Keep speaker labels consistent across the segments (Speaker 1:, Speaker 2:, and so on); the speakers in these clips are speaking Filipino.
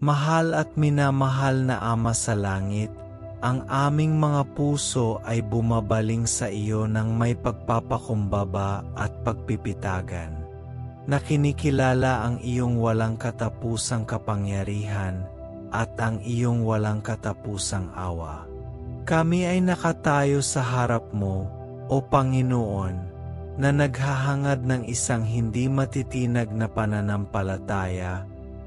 Speaker 1: Mahal at minamahal na Ama sa langit, ang aming mga puso ay bumabaling sa iyo ng may pagpapakumbaba at pagpipitagan, na kinikilala ang iyong walang katapusang kapangyarihan at ang iyong walang katapusang awa. Kami ay nakatayo sa harap mo, O Panginoon, na naghahangad ng isang hindi matitinag na pananampalataya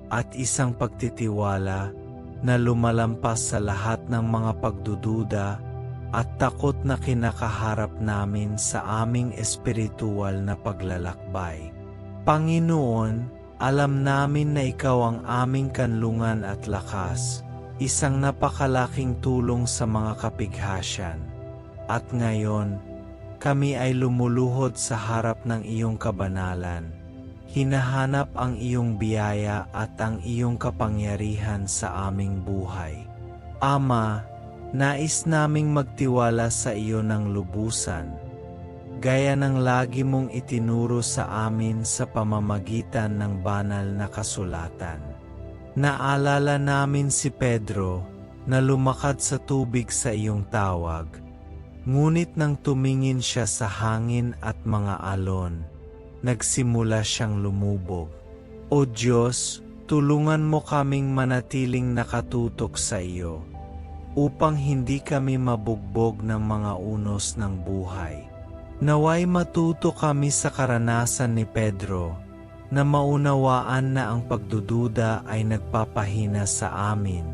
Speaker 1: at isang pagtitiwala na lumalampas sa lahat ng mga pagdududa at takot na kinakaharap namin sa aming espiritual na paglalakbay. Panginoon, alam namin na Ikaw ang aming kanlungan at lakas, isang napakalaking tulong sa mga kapighasyan. At ngayon, kami ay lumuluhod sa harap ng iyong kabanalan. Hinahanap ang iyong biyaya at ang iyong kapangyarihan sa aming buhay. Ama, nais naming magtiwala sa iyo ng lubusan, gaya ng lagi mong itinuro sa amin sa pamamagitan ng banal na kasulatan. Naalala namin si Pedro na lumakad sa tubig sa iyong tawag, ngunit nang tumingin siya sa hangin at mga alon, nagsimula siyang lumubog. O Diyos, tulungan mo kaming manatiling nakatutok sa iyo, upang hindi kami mabugbog ng mga unos ng buhay. Naway matuto kami sa karanasan ni Pedro, na maunawaan na ang pagdududa ay nagpapahina sa amin,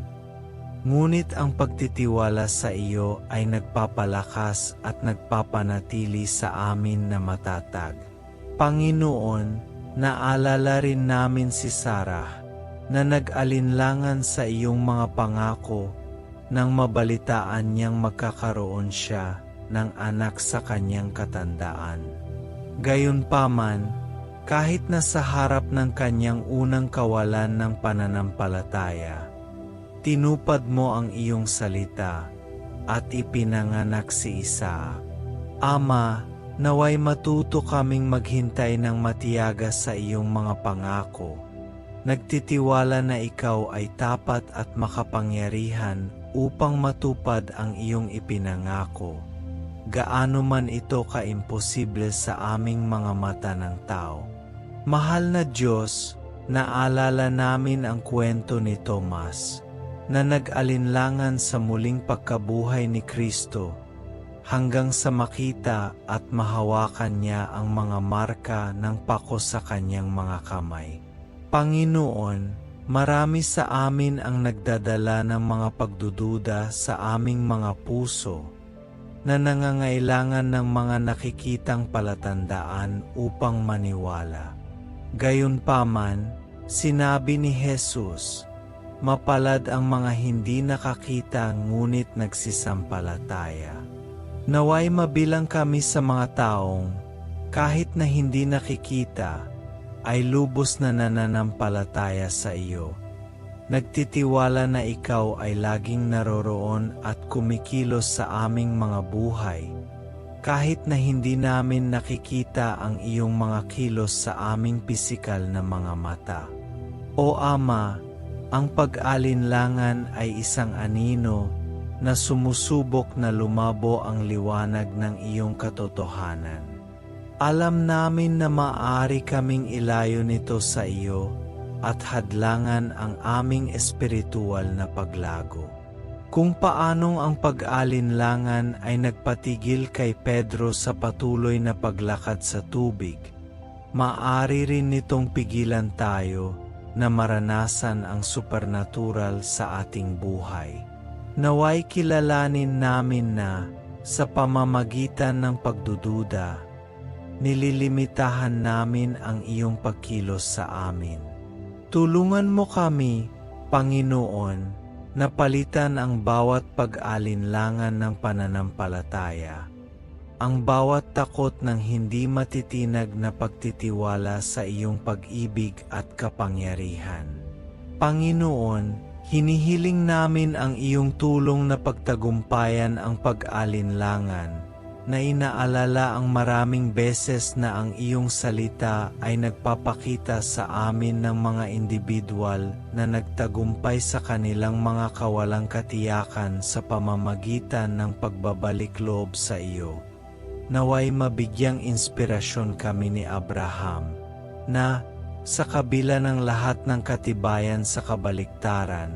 Speaker 1: ngunit ang pagtitiwala sa iyo ay nagpapalakas at nagpapanatili sa amin na matatag. Panginoon, naalala rin namin si Sarah na nag-alinlangan sa iyong mga pangako nang mabalitaan niyang magkakaroon siya ng anak sa kanyang katandaan. Gayunpaman, kahit na sa harap ng kanyang unang kawalan ng pananampalataya, tinupad mo ang iyong salita at ipinanganak si Isaac. Ama, naway matuto kaming maghintay ng matiyaga sa iyong mga pangako, nagtitiwala na ikaw ay tapat at makapangyarihan upang matupad ang iyong ipinangako, gaano man ito kaimposible sa aming mga mata ng tao. Mahal na Diyos, naalala namin ang kwento ni Tomas, na nag-alinlangan sa muling pagkabuhay ni Kristo, hanggang sa makita at mahawakan niya ang mga marka ng pako sa kanyang mga kamay. Panginoon, marami sa amin ang nagdadala ng mga pagdududa sa aming mga puso, na nangangailangan ng mga nakikitang palatandaan upang maniwala. Gayunpaman, sinabi ni Jesus, mapalad ang mga hindi nakakita ngunit nagsisampalataya. Naway mabilang kami sa mga taong, kahit na hindi nakikita, ay lubos na nananampalataya sa iyo. Nagtitiwala na ikaw ay laging naroroon at kumikilos sa aming mga buhay, kahit na hindi namin nakikita ang iyong mga kilos sa aming pisikal na mga mata. O Ama, ang pag-alinlangan ay isang anino na sumusubok na lumabo ang liwanag ng iyong katotohanan. Alam namin na maaari kaming ilayo nito sa iyo at hadlangan ang aming espiritual na paglago. Kung paanong ang pag-alinlangan ay nagpatigil kay Pedro sa patuloy na paglakad sa tubig, maaari rin nitong pigilan tayo na maranasan ang supernatural sa ating buhay. Naway kilalanin namin na, sa pamamagitan ng pagdududa, nililimitahan namin ang iyong pagkilos sa amin. Tulungan mo kami, Panginoon, na palitan ang bawat pag-alinlangan ng pananampalataya, ang bawat takot ng hindi matitinag na pagtitiwala sa iyong pag-ibig at kapangyarihan. Panginoon, hinihiling namin ang iyong tulong na pagtagumpayan ang pag-alinlangan, na inaalala ang maraming beses na ang iyong salita ay nagpapakita sa amin ng mga individual na nagtagumpay sa kanilang mga kawalang katiyakan sa pamamagitan ng pagbabalik loob sa iyo. Naway mabigyang inspirasyon kami ni Abraham, na, sa kabila ng lahat ng katibayan sa kabaliktaran,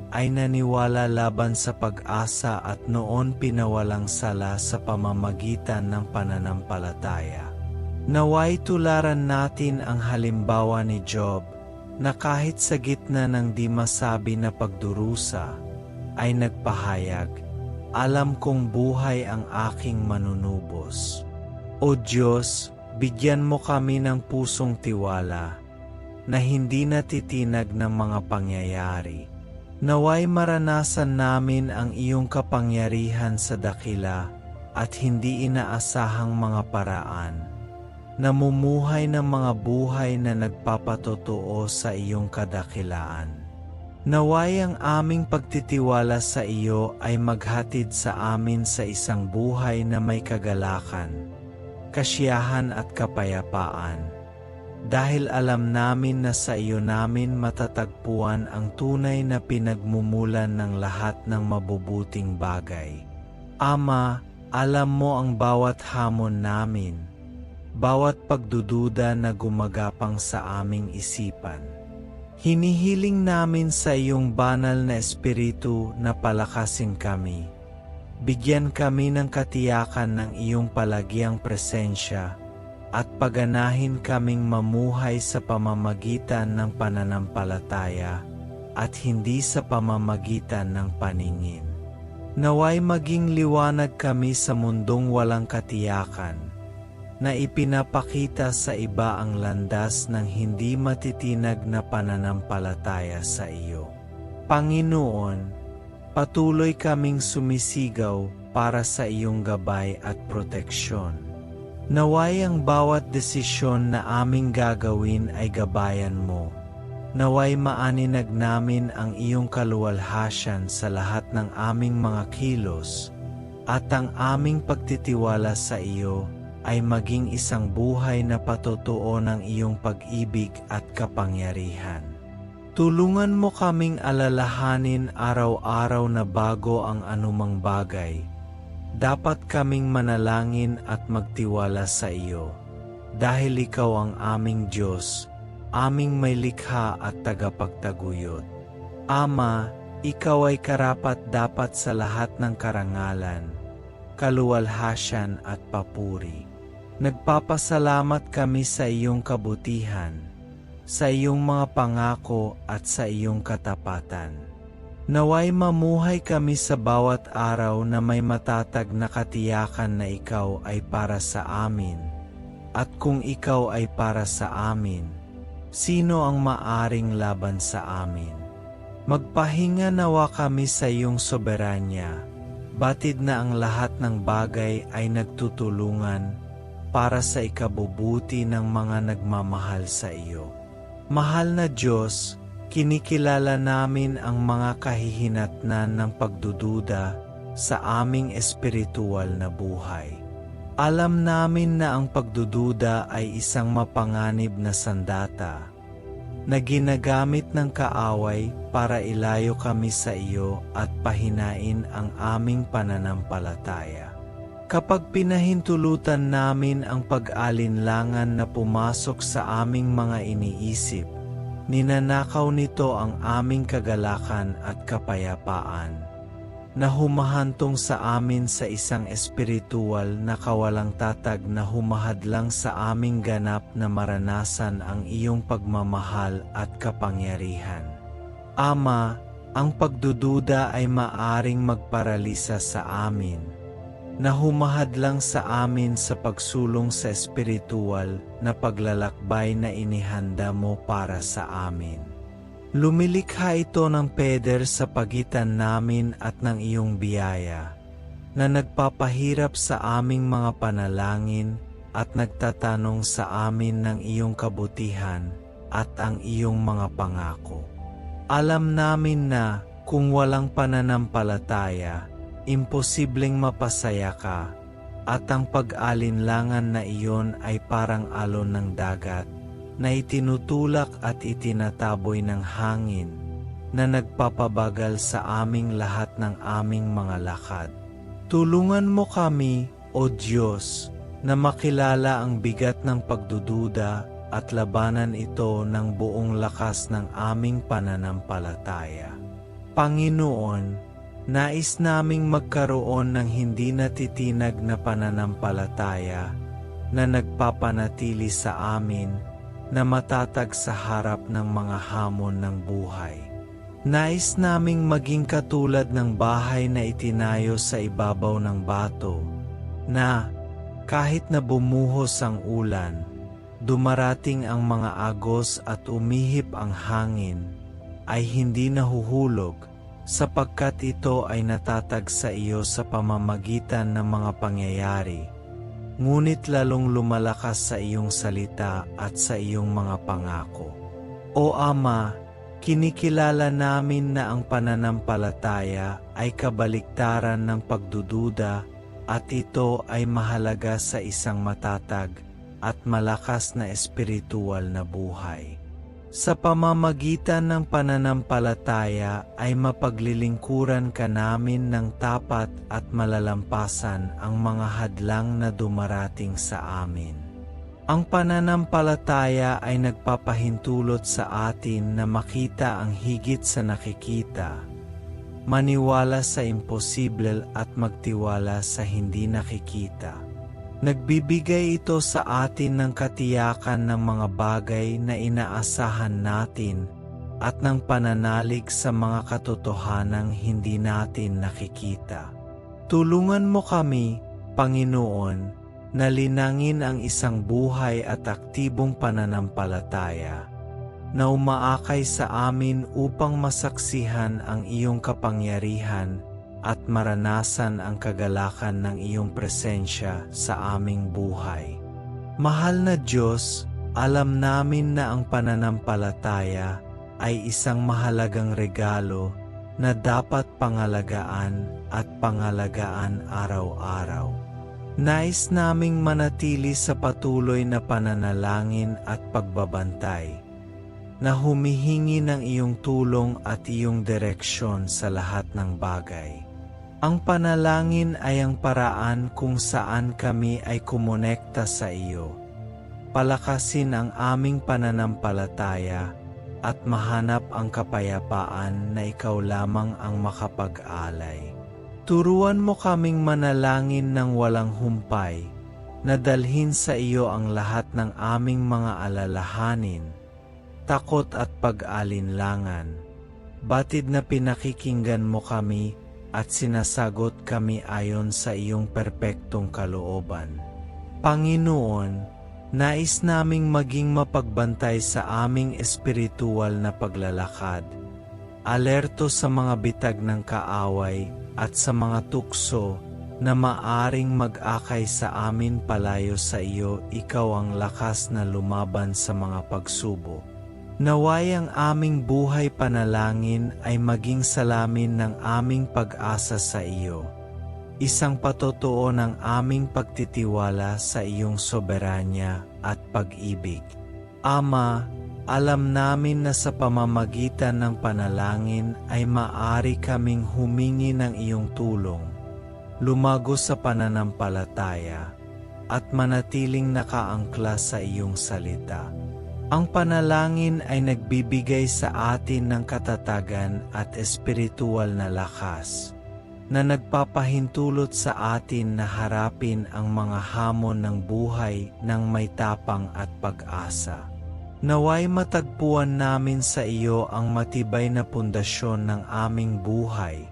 Speaker 1: ay naniwala laban sa pag-asa at noon pinawalang sala sa pamamagitan ng pananampalataya. Naway tularan natin ang halimbawa ni Job, na kahit sa gitna ng di masabi na pagdurusa, ay nagpahayag, "Alam kong buhay ang aking manunubos." O Diyos, bigyan mo kami ng pusong tiwala, na hindi natitinag ng mga pangyayari. Naway maranasan namin ang iyong kapangyarihan sa dakila at hindi inaasahang mga paraan. Namumuhay ng mga buhay na nagpapatotoo sa iyong kadakilaan. Naway ang aming pagtitiwala sa iyo ay maghatid sa amin sa isang buhay na may kagalakan, kasiyahan at kapayapaan. Dahil alam namin na sa iyo namin matatagpuan ang tunay na pinagmumulan ng lahat ng mabubuting bagay. Ama, alam mo ang bawat hamon namin, bawat pagdududa na gumagapang sa aming isipan. Hinihiling namin sa iyong banal na espiritu na palakasin kami. Bigyan kami ng katiyakan ng iyong palagiang presensya, at paganahin kaming mamuhay sa pamamagitan ng pananampalataya at hindi sa pamamagitan ng paningin. Naway maging liwanag kami sa mundong walang katiyakan, na ipinapakita sa iba ang landas ng hindi matitinag na pananampalataya sa iyo. Panginoon, patuloy kaming sumisigaw para sa iyong gabay at proteksyon. Naway ang bawat desisyon na aming gagawin ay gabayan mo. Naway maaninag namin ang iyong kaluwalhasyan sa lahat ng aming mga kilos, at ang aming pagtitiwala sa iyo ay maging isang buhay na patotoo ng iyong pag-ibig at kapangyarihan. Tulungan mo kaming alalahanin araw-araw na bago ang anumang bagay. Dapat kaming manalangin at magtiwala sa iyo, dahil ikaw ang aming Diyos, aming may likha at tagapagtaguyod. Ama, ikaw ay karapat-dapat sa lahat ng karangalan, kaluwalhasyan at papuri. Nagpapasalamat kami sa iyong kabutihan, sa iyong mga pangako at sa iyong katapatan. Naway mamuhay kami sa bawat araw na may matatag na katiyakan na ikaw ay para sa amin. At kung ikaw ay para sa amin, sino ang maaring laban sa amin? Magpahinga nawa kami sa iyong soberanya, batid na ang lahat ng bagay ay nagtutulungan para sa ikabubuti ng mga nagmamahal sa iyo. Mahal na Diyos, kinikilala namin ang mga kahihinatnan ng pagdududa sa aming espiritual na buhay. Alam namin na ang pagdududa ay isang mapanganib na sandata na ginagamit ng kaaway para ilayo kami sa iyo at pahinain ang aming pananampalataya. Kapag pinahintulutan namin ang pag-alinlangan na pumasok sa aming mga iniisip, ninanakaw nito ang aming kagalakan at kapayapaan, na humahantong sa amin sa isang espiritual na kawalang tatag na humahadlang sa aming ganap na maranasan ang iyong pagmamahal at kapangyarihan. Ama, ang pagdududa ay maaring magparalisa sa amin, na humahadlang sa amin sa pagsulong sa espiritual na paglalakbay na inihanda mo para sa amin. Lumilikha ito ng peder sa pagitan namin at ng iyong biyaya, na nagpapahirap sa aming mga panalangin at nagtatanong sa amin ng iyong kabutihan at ang iyong mga pangako. Alam namin na kung walang pananampalataya, imposibleng mapasaya ka, at ang pag-alinlangan na iyon ay parang alon ng dagat na itinutulak at itinataboy ng hangin na nagpapabagal sa aming lahat ng aming mga lakad. Tulungan mo kami, O Diyos, na makilala ang bigat ng pagdududa at labanan ito ng buong lakas ng aming pananampalataya. Panginoon, nais naming magkaroon ng hindi natitinag na pananampalataya na nagpapanatili sa amin na matatag sa harap ng mga hamon ng buhay. Nais naming maging katulad ng bahay na itinayo sa ibabaw ng bato, na kahit na bumuhos ang ulan, dumarating ang mga agos at umihip ang hangin, ay hindi nahuhulog, sapagkat ito ay natatag sa iyo sa pamamagitan ng mga pangyayari, ngunit lalong lumalakas sa iyong salita at sa iyong mga pangako. O Ama, kinikilala namin na ang pananampalataya ay kabaliktaran ng pagdududa at ito ay mahalaga sa isang matatag at malakas na espiritual na buhay. Sa pamamagitan ng pananampalataya ay mapaglilingkuran ka namin ng tapat at malalampasan ang mga hadlang na dumarating sa amin. Ang pananampalataya ay nagpapahintulot sa atin na makita ang higit sa nakikita, maniwala sa imposible at magtiwala sa hindi nakikita. Nagbibigay ito sa atin ng katiyakan ng mga bagay na inaasahan natin at ng pananalig sa mga katotohanang hindi natin nakikita. Tulungan mo kami, Panginoon, na linangin ang isang buhay at aktibong pananampalataya na umaakay sa amin upang masaksihan ang iyong kapangyarihan at maranasan ang kagalakan ng iyong presensya sa aming buhay. Mahal na Diyos, alam namin na ang pananampalataya ay isang mahalagang regalo na dapat pangalagaan at pangalagaan araw-araw. Nais naming manatili sa patuloy na pananalangin at pagbabantay, na humihingi ng iyong tulong at iyong direksyon sa lahat ng bagay. Ang panalangin ay ang paraan kung saan kami ay kumonekta sa iyo. Palakasin ang aming pananampalataya at mahanap ang kapayapaan na ikaw lamang ang makapag-alay. Turuan mo kaming manalangin ng walang humpay, na dalhin sa iyo ang lahat ng aming mga alalahanin, takot at pag-alinlangan. Batid na pinakikinggan mo kami at sinasagot kami ayon sa iyong perpektong kalooban. Panginoon, nais naming maging mapagbantay sa aming espiritual na paglalakad, alerto sa mga bitag ng kaaway at sa mga tukso na maaring mag-akay sa amin palayo sa iyo. Ikaw ang lakas na lumaban sa mga pagsubok. Naway ang aming buhay panalangin ay maging salamin ng aming pag-asa sa iyo, isang patotoo ng aming pagtitiwala sa iyong soberanya at pag-ibig. Ama, alam namin na sa pamamagitan ng panalangin ay maaari kaming humingi ng iyong tulong, lumago sa pananampalataya, at manatiling nakaangkla sa iyong salita. Ang panalangin ay nagbibigay sa atin ng katatagan at espiritual na lakas, na nagpapahintulot sa atin na harapin ang mga hamon ng buhay ng may tapang at pag-asa. Naway matagpuan namin sa iyo ang matibay na pundasyon ng aming buhay,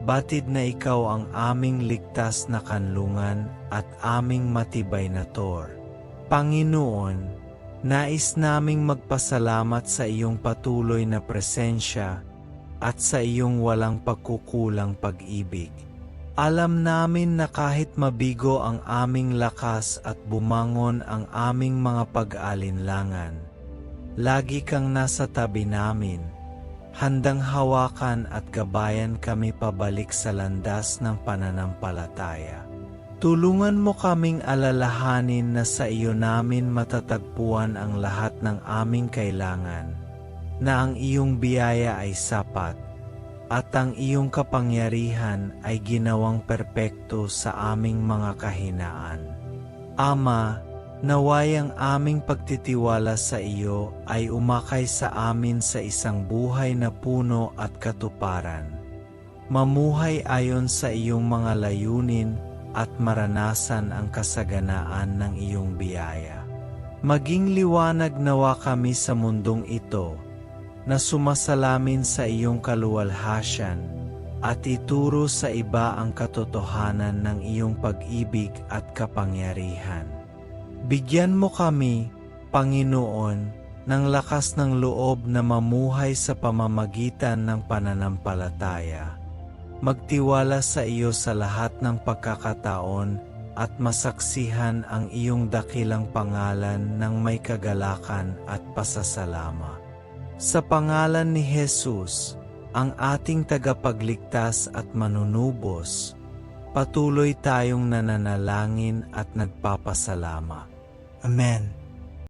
Speaker 1: batid na ikaw ang aming ligtas na kanlungan at aming matibay na tor. Panginoon, nais naming magpasalamat sa iyong patuloy na presensya at sa iyong walang pagkukulang pag-ibig. Alam namin na kahit mabigo ang aming lakas at bumangon ang aming mga pag-alinlangan, lagi kang nasa tabi namin, handang hawakan at gabayan kami pabalik sa landas ng pananampalataya. Tulungan mo kaming alalahanin na sa iyo namin matatagpuan ang lahat ng aming kailangan, na ang iyong biyaya ay sapat, at ang iyong kapangyarihan ay ginawang perpekto sa aming mga kahinaan. Ama, naway ang aming pagtitiwala sa iyo ay umakay sa amin sa isang buhay na puno at katuparan. Mamuhay ayon sa iyong mga layunin at maranasan ang kasaganaan ng iyong biyaya. Maging liwanag nawa kami sa mundong ito, na sumasalamin sa iyong kaluwalhasyan, at ituro sa iba ang katotohanan ng iyong pag-ibig at kapangyarihan. Bigyan mo kami, Panginoon, ng lakas ng loob na mamuhay sa pamamagitan ng pananampalataya. Magtiwala sa iyo sa lahat ng pagkakataon at masaksihan ang iyong dakilang pangalan ng may kagalakan at pasasalamat. Sa pangalan ni Jesus, ang ating tagapagligtas at manunubos, patuloy tayong nananalangin at nagpapasalamat. Amen.